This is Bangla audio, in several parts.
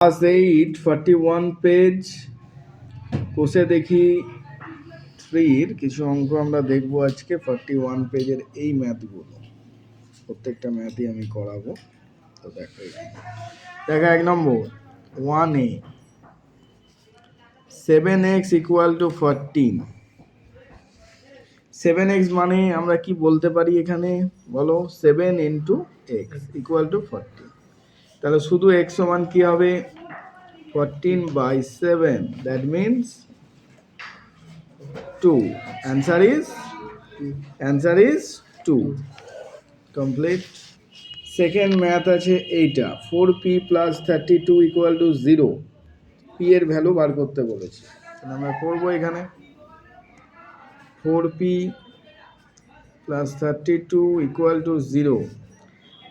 ক্লাস 8 41 পেজ কোষে দেখি 3 কিছু অঙ্ক আমরা দেখব আজকে 41 পেজের এই ম্যাথগুলো প্রত্যেকটা ম্যাথই আমি করাবো। তো দেখো এক নম্বর 1a 7x equal to 14। 7x মানে আমরা কি বলতে পারি এখানে বলো, 7 ইন্টু এক্স ইকুয়াল টু 14। তাহলে শুধু x সমান কি হবে 14/7, that means 2. Answer is 2. Complete. Second math আছে এইটা 4p plus 32 equal to 0. p এর ভ্যালু বার করতে বলেছে, আমরা করব এখানে 4p plus 32 equal to 0।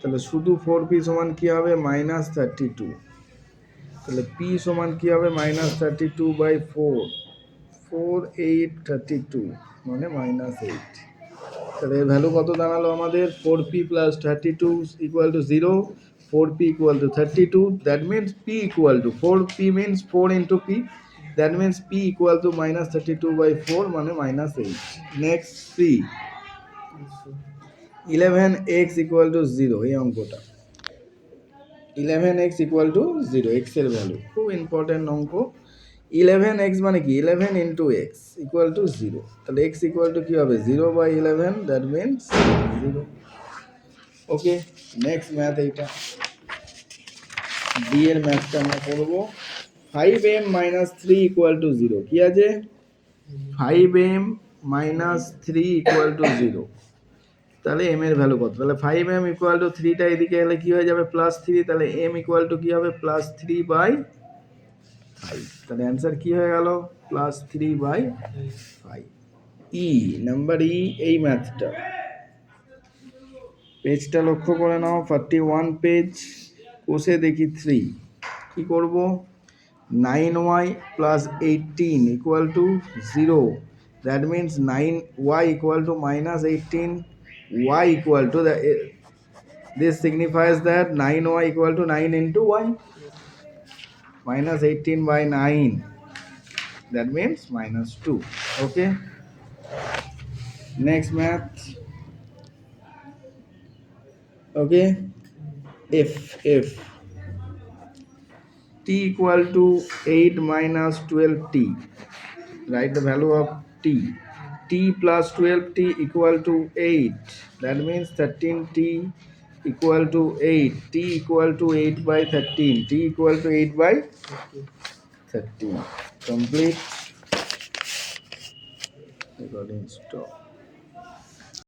তাহলে শুধু 4p সমান কি হবে -32। তাহলে p সমান কি হবে -32/4, 4 8 32 মানে -8। তাহলে এর ভ্যালু কত দাঁড়ালো আমাদের 4p plus 32 equal to 0, 4p equal to 32, that means p equal to 4p means 4 into p, that means p equal to -32/4 মানে -8। next c 11x equal to 0, এই অঙ্কটা 11x equal to 0, x এর ভ্যালু খুব ইম্পর্টেন্ট অঙ্ক। 11x মানে কি 11 into x equal to 0, তাহলে x equal to কি হবে 0/11, that means 0। Okay, next math এইটা d এর ম্যাথটা আমরা করব 5m - 3 equal to 0। কি আছে 5m - 3 equal to 0, তাহলে m এর ভ্যালু কত, তাহলে 5m equal to 3টা এদিকে এলে কি হয়ে যাবে +3, তাহলে m equal to কি হবে +3/5, তাহলে অ্যান্সার কি হয়ে গেল +3/5। ই নাম্বার ই এই ম্যাথটা পেজটা লক্ষ্য করে নাও 41 পেজ কোষে দেখি 3 কি করব 9y plus 18 equal to 0, that means 9y equal to -18, y equal to this signifies that 9y equal to 9 into y, -18/9, that means -2। okay, next math okay, if t equal to 8 minus 12t, write the value of t plus 12t equal to 8, that means 13t equal to 8, t equal to 8/13, t equal to 8/13। complete, recording stop।